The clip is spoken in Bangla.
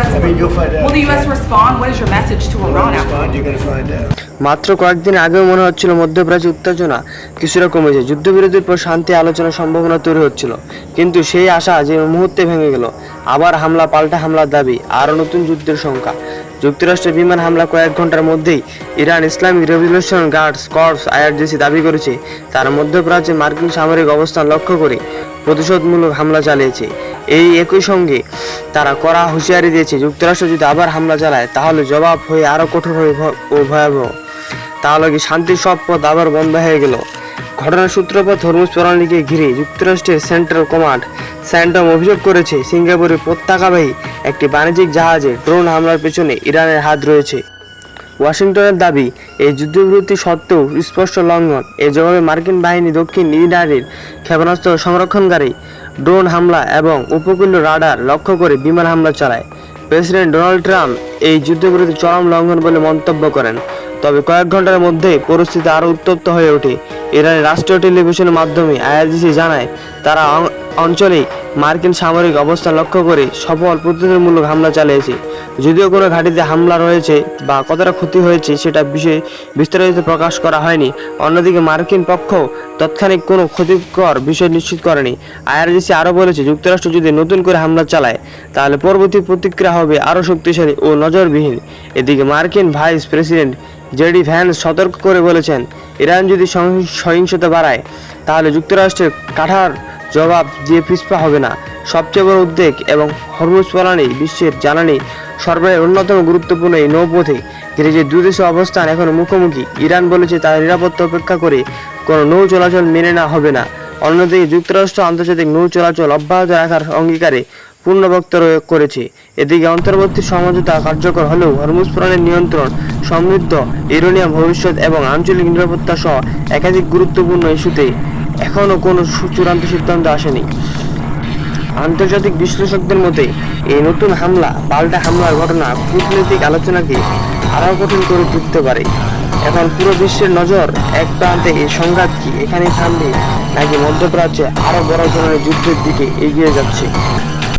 Will the U.S. respond? What is your message to Iran after? You're going to find out. মাত্র কয়েকদিন আগেও মনে হচ্ছিল মধ্যপ্রাচ্যে উত্তেজনা কিছুটা কমেছে, যুদ্ধবিরতির পর শান্তি আলোচনার সম্ভাবনা তৈরি হচ্ছিল, কিন্তু সেই আশা যে মুহূর্তে ভেঙে গেল। আবার হামলা, পাল্টা হামলার দাবি, আরও নতুন যুদ্ধের শঙ্কা। যুক্তরাষ্ট্রের বিমান হামলা কয়েক ঘন্টার মধ্যেই Iran Islamic revolution guards corps IRGC দাবি করেছে তারা মধ্যপ্রাচ্যে মার্কিন সামরিক অবস্থান লক্ষ্য করে প্রতিশোধমূলক হামলা চালিয়েছে। এই একই সঙ্গে তারা কড়া হুঁশিয়ারি দিয়েছে, যুক্তরাষ্ট্র যদি আবার হামলা চালায় তাহলে জবাব হয়ে আরও কঠোর ও ভয়াবহ। তাহলে কি শান্তির সব পথ আবার বন্ধ হয়ে গেল? ঘটনার সূত্রপাত হরমুজ প্রণালীকে ঘিরে যুক্তরাষ্ট্রের সেন্ট্রাল কমান্ড স্যান্টম অভিযোগ করেছে সিঙ্গাপুরের পতাকাবাহী একটি বাণিজ্যিক জাহাজে ড্রোন হামলার পেছনে ইরানের হাত রয়েছে। ওয়াশিংটনের দাবি, এই যুদ্ধবিরতি সত্ত্বেও স্পষ্ট লঙ্ঘন। এর জবাবে মার্কিন বাহিনী দক্ষিণ ইরানের ক্ষেপণাস্ত্র সংরক্ষণকারী ড্রোন হামলা এবং উপকূলীয় রাডার লক্ষ্য করে বিমান হামলা চালায়। প্রেসিডেন্ট ডোনাল্ড ট্রাম্প এই যুদ্ধবিরতি চরম লঙ্ঘন বলে মন্তব্য করেন। তবে কয়েক ঘন্টার মধ্যেই পরিস্থিতি আরও উত্তপ্ত হয়ে ওঠে। ইরানের রাষ্ট্রীয় টেলিভিশনের মাধ্যমে আইআরজিসি জানায় তারা অঞ্চলেই মার্কিন সামরিক অবস্থান লক্ষ্য করে সফল প্রতিরোধমূলক হামলা চালিয়েছে। যদিও কোনো ঘাঁটিতে হামলা রয়েছে বা কতটা ক্ষতি হয়েছে সেটা বিষয়ে বিস্তারিত প্রকাশ করা হয়নি। অন্যদিকে মার্কিন পক্ষ তৎক্ষণিক কোনো ক্ষতিকর বিষয় নিশ্চিত করেনি। আইআরজিসি আরও বলেছে, যুক্তরাষ্ট্র যদি নতুন করে হামলা চালায় তাহলে পরবর্তী প্রতিক্রিয়া হবে আরও শক্তিশালী ও নজরবিহীন। এদিকে মার্কিন ভাইস প্রেসিডেন্ট জেডি ভ্যান্স সতর্ক করে বলেছেন, ইরান যদি সহিংসতা বাড়ায় তাহলে যুক্তরাষ্ট্রের কাঠার জবাব দিয়ে পিছপা হবে না। সবচেয়ে বড় উদ্বেগ এবং হরমুজ প্রণালী বিশ্বের জ্বালানি সরবরাহের অন্যতম গুরুত্বপূর্ণ এই নৌপথে ঘিরে যে দুই দেশের অবস্থান এখনো মুখোমুখি। ইরান বলেছে তার নিরাপত্তা উপেক্ষা করে কোনো নৌ চলাচল মেনে না হবে না। অন্যদিকে যুক্তরাষ্ট্র আন্তর্জাতিক নৌ চলাচল অব্যাহত রাখার অঙ্গীকারে পূর্ণ বক্তব্য করেছে। এদিকে অন্তর্বর্তী সমঝোতা কার্যকর হলেও হরমুজ প্রণালীর নিয়ন্ত্রণ, সমৃদ্ধ ইউরেনিয়াম ভবিষ্যৎ এবং আঞ্চলিক নিরাপত্তা সহ একাধিক গুরুত্বপূর্ণ ইস্যুতে এখনও কোনো চূড়ান্ত সিদ্ধান্ত আসেনি। আন্তর্জাতিক বিশ্লেষকদের মতে এই নতুন হামলা, পাল্টা হামলার ঘটনা কূটনৈতিক আলোচনাকে আরও কঠিন করে তুলতে পারে। এখন পুরো বিশ্বের নজর এক প্রান্তে এই সংঘাত কি এখানেই থামবে নাকি মধ্যপ্রাচ্যে আরও বড় ধরনের যুদ্ধের দিকে এগিয়ে যাচ্ছে?